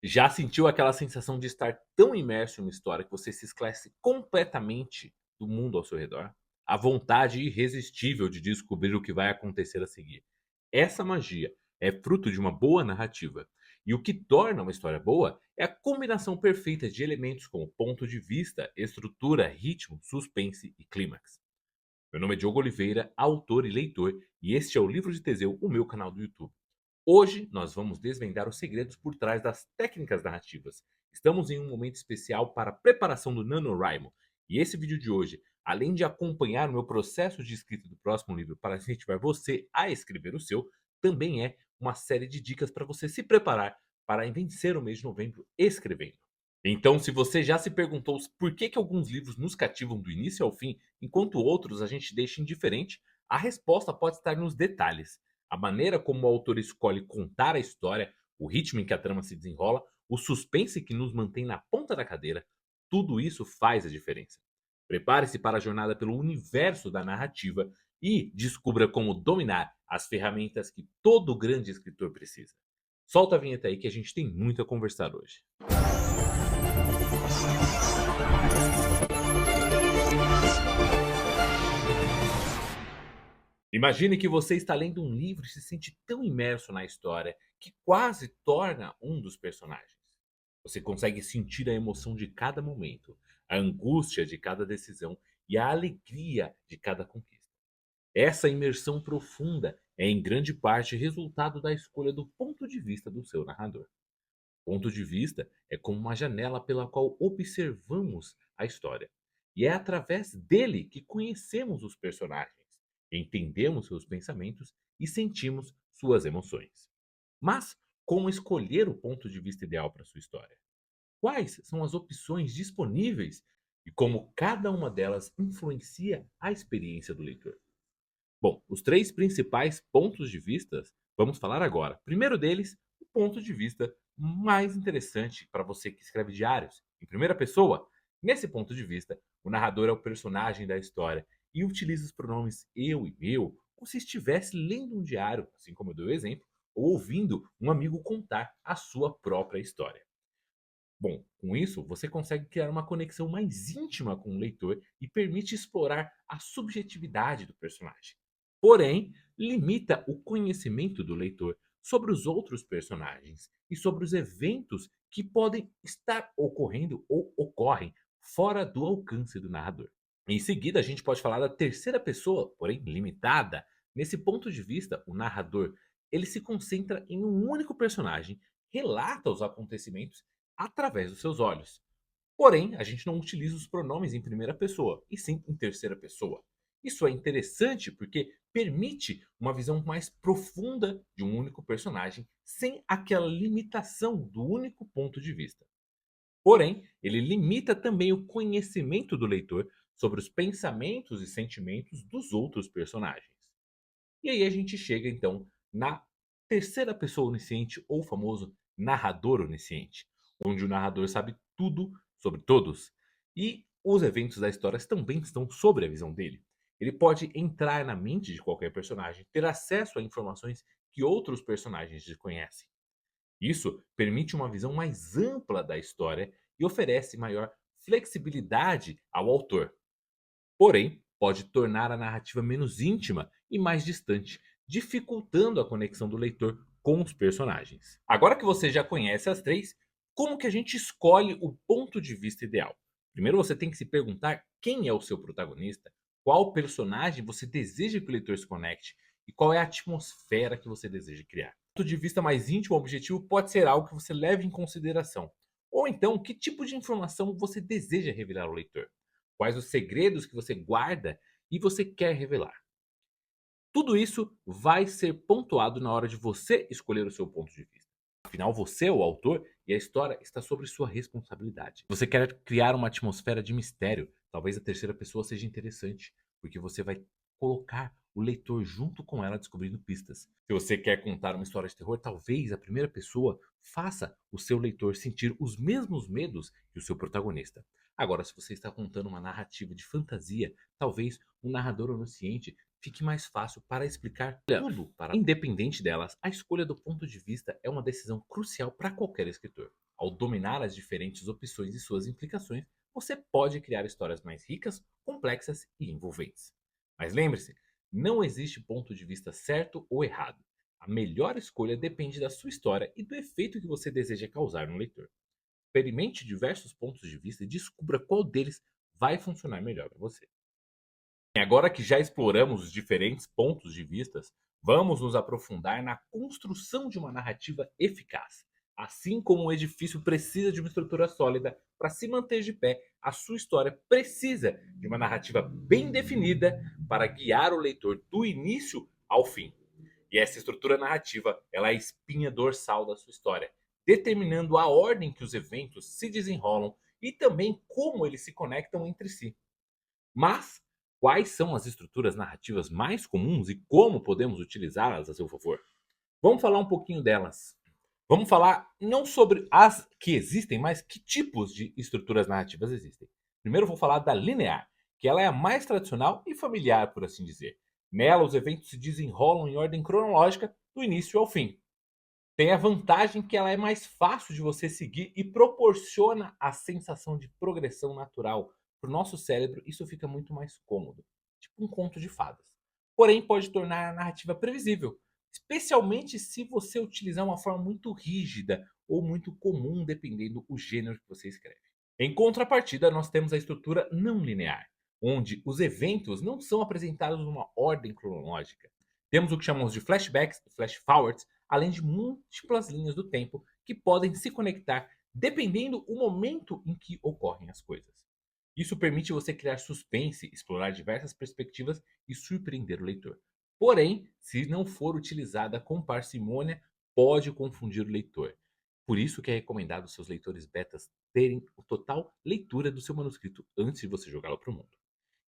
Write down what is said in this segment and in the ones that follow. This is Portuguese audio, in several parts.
Já sentiu aquela sensação de estar tão imerso em uma história que você se esclarece completamente do mundo ao seu redor? A vontade irresistível de descobrir o que vai acontecer a seguir. Essa magia é fruto de uma boa narrativa. E o que torna uma história boa é a combinação perfeita de elementos como ponto de vista, estrutura, ritmo, suspense e clímax. Meu nome é Diogo Oliveira, autor e leitor, e este é o Livro de Teseu, o meu canal do YouTube. Hoje nós vamos desvendar os segredos por trás das técnicas narrativas. Estamos em um momento especial para a preparação do NaNoWriMo. E esse vídeo de hoje, além de acompanhar o meu processo de escrita do próximo livro para incentivar você a escrever o seu, também é uma série de dicas para você se preparar para vencer o mês de novembro escrevendo. Então, se você já se perguntou por que alguns livros nos cativam do início ao fim, enquanto outros a gente deixa indiferente, a resposta pode estar nos detalhes. A maneira como o autor escolhe contar a história, o ritmo em que a trama se desenrola, o suspense que nos mantém na ponta da cadeira, tudo isso faz a diferença. Prepare-se para a jornada pelo universo da narrativa e descubra como dominar as ferramentas que todo grande escritor precisa. Solta a vinheta aí que a gente tem muito a conversar hoje. Imagine que você está lendo um livro e se sente tão imerso na história que quase torna um dos personagens. Você consegue sentir a emoção de cada momento, a angústia de cada decisão e a alegria de cada conquista. Essa imersão profunda é em grande parte resultado da escolha do ponto de vista do seu narrador. Ponto de vista é como uma janela pela qual observamos a história. E é através dele que conhecemos os personagens, entendemos seus pensamentos e sentimos suas emoções. Mas como escolher o ponto de vista ideal para sua história? Quais são as opções disponíveis e como cada uma delas influencia a experiência do leitor? Bom, os três principais pontos de vista vamos falar agora. Primeiro deles, o ponto de vista mais interessante para você que escreve diários em primeira pessoa. Nesse ponto de vista, o narrador é o personagem da história e utiliza os pronomes eu e meu, como se estivesse lendo um diário, assim como eu dei o exemplo, ou ouvindo um amigo contar a sua própria história. Bom, com isso, você consegue criar uma conexão mais íntima com o leitor e permite explorar a subjetividade do personagem. Porém, limita o conhecimento do leitor sobre os outros personagens e sobre os eventos que podem estar ocorrendo ou ocorrem fora do alcance do narrador. Em seguida, a gente pode falar da terceira pessoa, porém limitada. Nesse ponto de vista, o narrador ele se concentra em um único personagem, relata os acontecimentos através dos seus olhos. Porém, a gente não utiliza os pronomes em primeira pessoa, e sim em terceira pessoa. Isso é interessante porque permite uma visão mais profunda de um único personagem, sem aquela limitação do único ponto de vista. Porém, ele limita também o conhecimento do leitor sobre os pensamentos e sentimentos dos outros personagens. E aí a gente chega então na terceira pessoa onisciente ou famoso narrador onisciente, onde o narrador sabe tudo sobre todos e os eventos da história também estão sobre a visão dele. Ele pode entrar na mente de qualquer personagem, ter acesso a informações que outros personagens desconhecem. Isso permite uma visão mais ampla da história e oferece maior flexibilidade ao autor. Porém, pode tornar a narrativa menos íntima e mais distante, dificultando a conexão do leitor com os personagens. Agora que você já conhece as três, como que a gente escolhe o ponto de vista ideal? Primeiro você tem que se perguntar quem é o seu protagonista, qual personagem você deseja que o leitor se conecte e qual é a atmosfera que você deseja criar. O ponto de vista mais íntimo ou objetivo pode ser algo que você leve em consideração. Ou então, que tipo de informação você deseja revelar ao leitor? Quais os segredos que você guarda e você quer revelar? Tudo isso vai ser pontuado na hora de você escolher o seu ponto de vista. Afinal, você é o autor e a história está sobre sua responsabilidade. Você quer criar uma atmosfera de mistério, talvez a terceira pessoa seja interessante, porque você vai colocar o leitor junto com ela descobrindo pistas. Se você quer contar uma história de terror, talvez a primeira pessoa faça o seu leitor sentir os mesmos medos que o seu protagonista. Agora, se você está contando uma narrativa de fantasia, talvez o narrador onisciente fique mais fácil para explicar tudo para independente delas. A escolha do ponto de vista é uma decisão crucial para qualquer escritor. Ao dominar as diferentes opções e suas implicações, você pode criar histórias mais ricas, complexas e envolventes. Mas lembre-se, não existe ponto de vista certo ou errado. A melhor escolha depende da sua história e do efeito que você deseja causar no leitor. Experimente diversos pontos de vista e descubra qual deles vai funcionar melhor para você. E agora que já exploramos os diferentes pontos de vistas, vamos nos aprofundar na construção de uma narrativa eficaz. Assim como um edifício precisa de uma estrutura sólida para se manter de pé, a sua história precisa de uma narrativa bem definida para guiar o leitor do início ao fim. E essa estrutura narrativa, ela é a espinha dorsal da sua história, determinando a ordem que os eventos se desenrolam e também como eles se conectam entre si. Mas quais são as estruturas narrativas mais comuns e como podemos utilizá-las a seu favor? Vamos falar um pouquinho delas. Vamos falar não sobre as que existem, mas que tipos de estruturas narrativas existem. Primeiro eu vou falar da linear, que ela é a mais tradicional e familiar, por assim dizer. Nela, os eventos se desenrolam em ordem cronológica, do início ao fim. Tem a vantagem que ela é mais fácil de você seguir e proporciona a sensação de progressão natural. Para o nosso cérebro, isso fica muito mais cômodo, tipo um conto de fadas. Porém, pode tornar a narrativa previsível, especialmente se você utilizar uma forma muito rígida ou muito comum, dependendo do gênero que você escreve. Em contrapartida, nós temos a estrutura não linear, onde os eventos não são apresentados numa ordem cronológica. Temos o que chamamos de flashbacks e flash forwards, além de múltiplas linhas do tempo que podem se conectar dependendo do momento em que ocorrem as coisas. Isso permite você criar suspense, explorar diversas perspectivas e surpreender o leitor. Porém, se não for utilizada com parcimônia, pode confundir o leitor. Por isso que é recomendado seus leitores betas terem a total leitura do seu manuscrito antes de você jogá-lo para o mundo.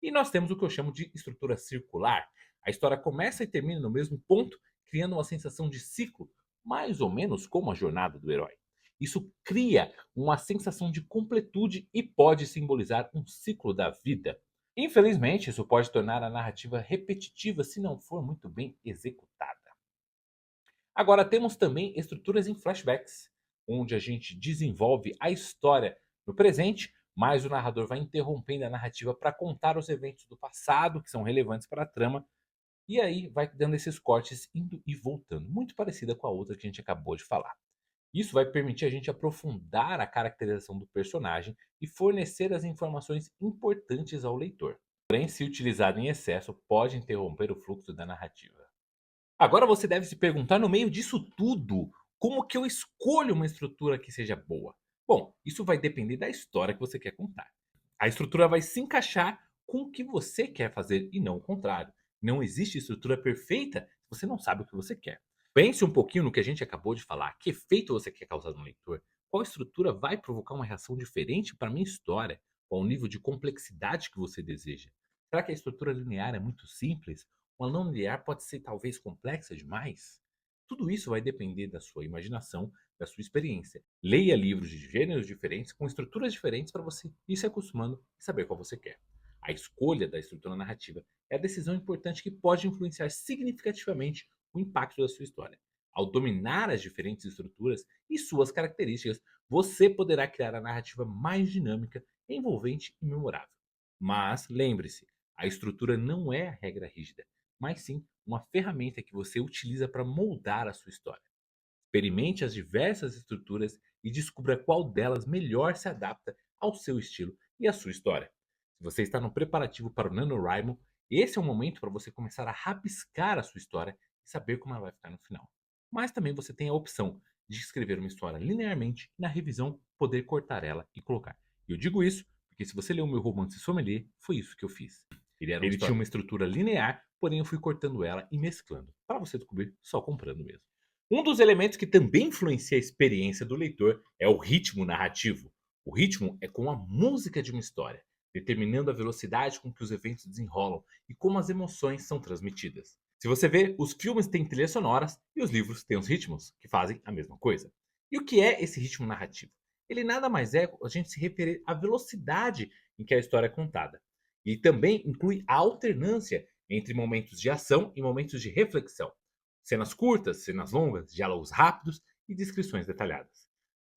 E nós temos o que eu chamo de estrutura circular. A história começa e termina no mesmo ponto, criando uma sensação de ciclo, mais ou menos como a jornada do herói. Isso cria uma sensação de completude e pode simbolizar um ciclo da vida. Infelizmente, isso pode tornar a narrativa repetitiva se não for muito bem executada. Agora, temos também estruturas em flashbacks, onde a gente desenvolve a história no presente, mas o narrador vai interrompendo a narrativa para contar os eventos do passado que são relevantes para a trama, e aí vai dando esses cortes indo e voltando, muito parecida com a outra que a gente acabou de falar. Isso vai permitir a gente aprofundar a caracterização do personagem e fornecer as informações importantes ao leitor. Porém, se utilizado em excesso, pode interromper o fluxo da narrativa. Agora você deve se perguntar, no meio disso tudo, como que eu escolho uma estrutura que seja boa? Bom, isso vai depender da história que você quer contar. A estrutura vai se encaixar com o que você quer fazer e não o contrário. Não existe estrutura perfeita se você não sabe o que você quer. Pense um pouquinho no que a gente acabou de falar. Que efeito você quer causar no leitor? Qual estrutura vai provocar uma reação diferente para a minha história? Qual o nível de complexidade que você deseja? Será que a estrutura linear é muito simples? Uma não linear pode ser talvez complexa demais? Tudo isso vai depender da sua imaginação, da sua experiência. Leia livros de gêneros diferentes, com estruturas diferentes para você ir se acostumando e saber qual você quer. A escolha da estrutura narrativa é a decisão importante que pode influenciar significativamente o impacto da sua história. Ao dominar as diferentes estruturas e suas características, você poderá criar a narrativa mais dinâmica, envolvente e memorável. Mas lembre-se, a estrutura não é a regra rígida, mas sim uma ferramenta que você utiliza para moldar a sua história. Experimente as diversas estruturas e descubra qual delas melhor se adapta ao seu estilo e à sua história. Se você está no preparativo para o NaNoWriMo, esse é o momento para você começar a rabiscar a sua história e saber como ela vai ficar no final. Mas também você tem a opção de escrever uma história linearmente e na revisão poder cortar ela e colocar. E eu digo isso porque se você leu o meu romance Sommelier, foi isso que eu fiz. Ele tinha uma estrutura linear, porém eu fui cortando ela e mesclando, para você descobrir só comprando mesmo. Um dos elementos que também influencia a experiência do leitor é o ritmo narrativo. O ritmo é como a música de uma história, determinando a velocidade com que os eventos desenrolam e como as emoções são transmitidas. Se você vê, os filmes têm trilhas sonoras e os livros têm os ritmos, que fazem a mesma coisa. E o que é esse ritmo narrativo? Ele nada mais é a gente se referir à velocidade em que a história é contada. E também inclui a alternância entre momentos de ação e momentos de reflexão. Cenas curtas, cenas longas, diálogos rápidos e descrições detalhadas.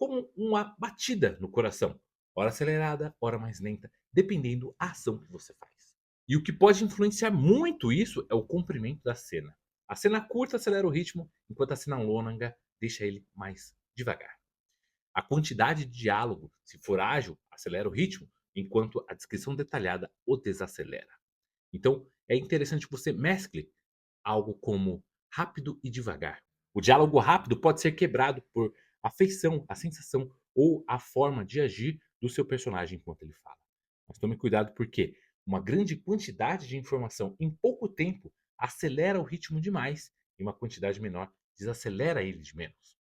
como uma batida no coração, ora acelerada, ora mais lenta, dependendo da ação que você faz. E o que pode influenciar muito isso é o comprimento da cena. A cena curta acelera o ritmo, enquanto a cena longa deixa ele mais devagar. A quantidade de diálogo, se for ágil, acelera o ritmo, enquanto a descrição detalhada o desacelera. Então, é interessante que você mescle algo como rápido e devagar. O diálogo rápido pode ser quebrado por a feição, a sensação ou a forma de agir do seu personagem enquanto ele fala. Mas tome cuidado porque uma grande quantidade de informação em pouco tempo acelera o ritmo demais e uma quantidade menor desacelera ele de menos.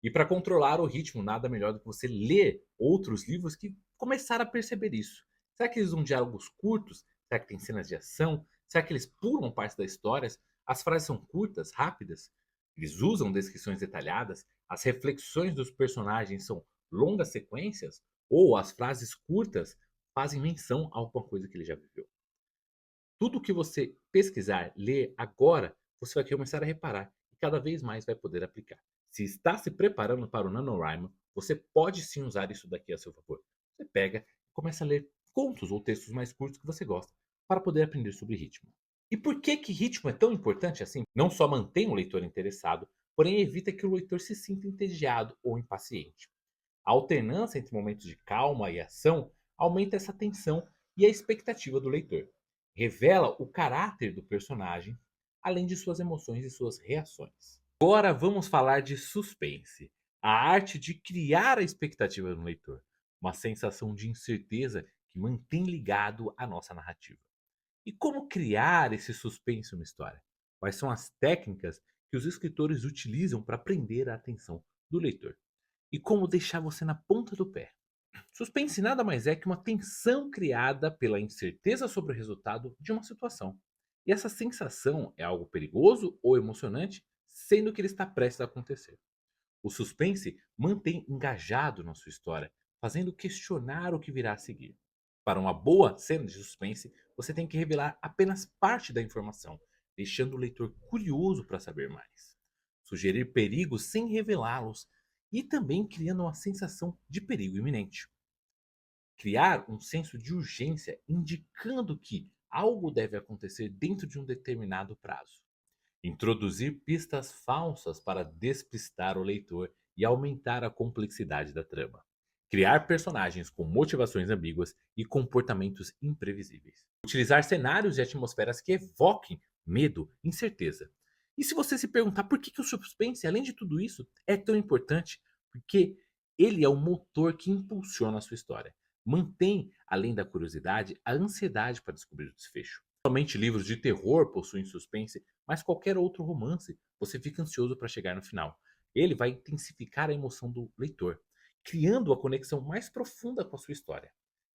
E para controlar o ritmo, nada melhor do que você ler outros livros que começaram a perceber isso. Será que eles usam diálogos curtos? Será que tem cenas de ação? Será que eles pulam partes das histórias? As frases são curtas, rápidas? Eles usam descrições detalhadas? As reflexões dos personagens são longas sequências? Ou as frases curtas fazem menção a alguma coisa que ele já viveu? Tudo que você pesquisar, ler agora, você vai começar a reparar e cada vez mais vai poder aplicar. Se está se preparando para o NaNoWriMo, você pode sim usar isso daqui a seu favor. Você pega e começa a ler contos ou textos mais curtos que você gosta para poder aprender sobre ritmo. E por que ritmo é tão importante assim? Não só mantém o leitor interessado, porém evita que o leitor se sinta entediado ou impaciente. A alternância entre momentos de calma e ação aumenta essa tensão e a expectativa do leitor. Revela o caráter do personagem, além de suas emoções e suas reações. Agora vamos falar de suspense, a arte de criar a expectativa no leitor, uma sensação de incerteza que mantém ligado à nossa narrativa. E como criar esse suspense numa história? Quais são as técnicas que os escritores utilizam para prender a atenção do leitor? E como deixar você na ponta do pé? Suspense nada mais é que uma tensão criada pela incerteza sobre o resultado de uma situação. E essa sensação é algo perigoso ou emocionante, sendo que ele está prestes a acontecer. O suspense mantém engajado na sua história, fazendo questionar o que virá a seguir. Para uma boa cena de suspense, você tem que revelar apenas parte da informação, deixando o leitor curioso para saber mais. Sugerir perigos sem revelá-los e também criando uma sensação de perigo iminente. Criar um senso de urgência indicando que algo deve acontecer dentro de um determinado prazo. Introduzir pistas falsas para despistar o leitor e aumentar a complexidade da trama. Criar personagens com motivações ambíguas e comportamentos imprevisíveis. Utilizar cenários e atmosferas que evoquem medo, incerteza. E se você se perguntar por que o suspense, além de tudo isso, é tão importante? Porque ele é o motor que impulsiona a sua história. Mantém, além da curiosidade, a ansiedade para descobrir o desfecho. Somente livros de terror possuem suspense, mas qualquer outro romance você fica ansioso para chegar no final. Ele vai intensificar a emoção do leitor, criando a conexão mais profunda com a sua história.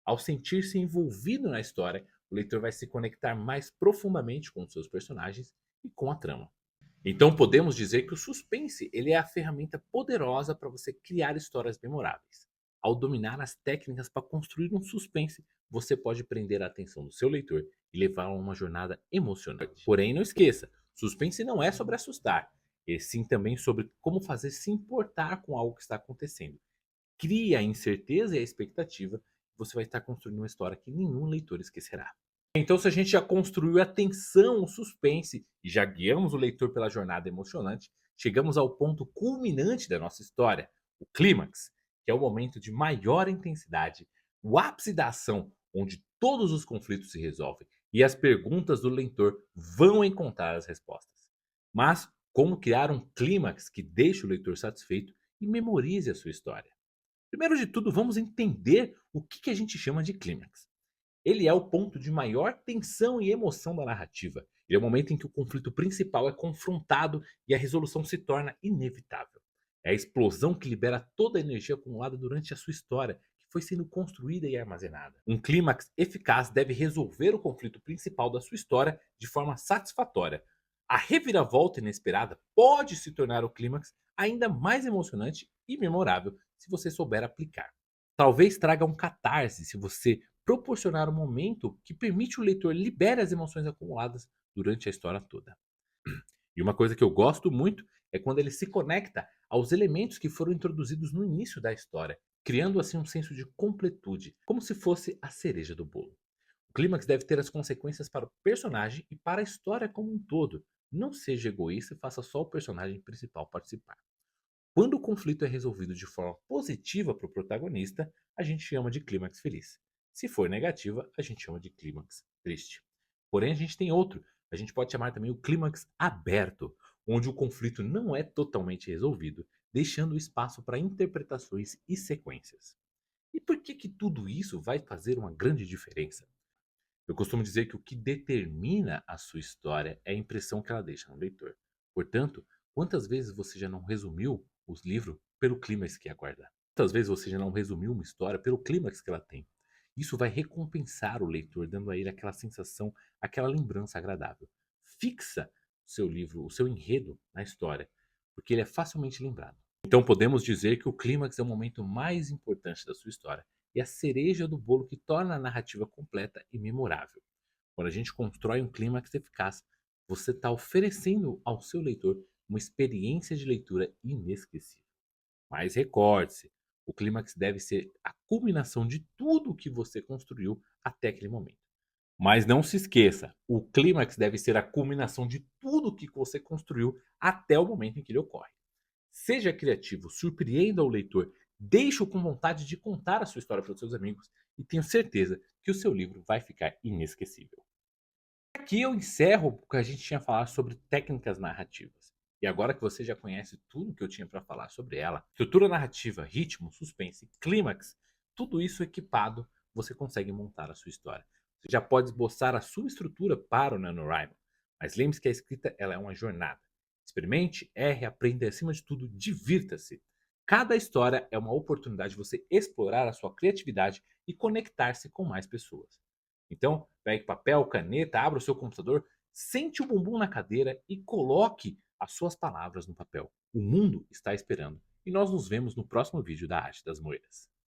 Ao sentir-se envolvido na história, o leitor vai se conectar mais profundamente com os seus personagens e com a trama. Então podemos dizer que o suspense ele é a ferramenta poderosa para você criar histórias memoráveis. Ao dominar as técnicas para construir um suspense, você pode prender a atenção do seu leitor e levá-lo a uma jornada emocionante. Porém, não esqueça, suspense não é sobre assustar, e sim também sobre como fazer se importar com algo que está acontecendo. Cria a incerteza e a expectativa, você vai estar construindo uma história que nenhum leitor esquecerá. Então, se a gente já construiu a tensão, o suspense e já guiamos o leitor pela jornada emocionante, chegamos ao ponto culminante da nossa história, o clímax, que é o momento de maior intensidade, o ápice da ação, onde todos os conflitos se resolvem e as perguntas do leitor vão encontrar as respostas. Mas como criar um clímax que deixe o leitor satisfeito e memorize a sua história? Primeiro de tudo, vamos entender o que a gente chama de clímax. Ele é o ponto de maior tensão e emoção da narrativa. Ele é o momento em que o conflito principal é confrontado e a resolução se torna inevitável. É a explosão que libera toda a energia acumulada durante a sua história, que foi sendo construída e armazenada. Um clímax eficaz deve resolver o conflito principal da sua história de forma satisfatória. A reviravolta inesperada pode se tornar o clímax ainda mais emocionante e memorável se você souber aplicar. Talvez traga um catarse se você proporcionar um momento que permite o leitor libere as emoções acumuladas durante a história toda. E uma coisa que eu gosto muito é quando ele se conecta aos elementos que foram introduzidos no início da história, criando assim um senso de completude, como se fosse a cereja do bolo. O clímax deve ter as consequências para o personagem e para a história como um todo. Não seja egoísta e faça só o personagem principal participar. Quando o conflito é resolvido de forma positiva para o protagonista, a gente chama de clímax feliz. Se for negativa, a gente chama de clímax triste. Porém, a gente tem outro. A gente pode chamar também o clímax aberto, onde o conflito não é totalmente resolvido, deixando espaço para interpretações e sequências. E por que tudo isso vai fazer uma grande diferença? Eu costumo dizer que o que determina a sua história é a impressão que ela deixa no leitor. Portanto, quantas vezes você já não resumiu os livros pelo clímax que aguarda? Quantas vezes você já não resumiu uma história pelo clímax que ela tem? Isso vai recompensar o leitor, dando a ele aquela sensação, aquela lembrança agradável. Fixa o seu livro, o seu enredo na história, porque ele é facilmente lembrado. Então podemos dizer que o clímax é o momento mais importante da sua história e a cereja do bolo que torna a narrativa completa e memorável. Quando a gente constrói um clímax eficaz, você está oferecendo ao seu leitor uma experiência de leitura inesquecível. Mas recorde-se, o clímax deve ser a culminação de tudo o que você construiu até aquele momento. Mas não se esqueça, o clímax deve ser a culminação de tudo o que você construiu até o momento em que ele ocorre. Seja criativo, surpreenda o leitor, deixe-o com vontade de contar a sua história para os seus amigos e tenho certeza que o seu livro vai ficar inesquecível. Aqui eu encerro o que a gente tinha falado sobre técnicas narrativas. E agora que você já conhece tudo que eu tinha para falar sobre ela, estrutura narrativa, ritmo, suspense, clímax, tudo isso equipado, você consegue montar a sua história. Você já pode esboçar a sua estrutura para o NaNoWriMo, mas lembre-se que a escrita ela é uma jornada. Experimente, erre, aprenda e, acima de tudo, divirta-se. Cada história é uma oportunidade de você explorar a sua criatividade e conectar-se com mais pessoas. Então, pegue papel, caneta, abra o seu computador, sente o bumbum na cadeira e coloque as suas palavras no papel. O mundo está esperando. E nós nos vemos no próximo vídeo da Arte das Moedas.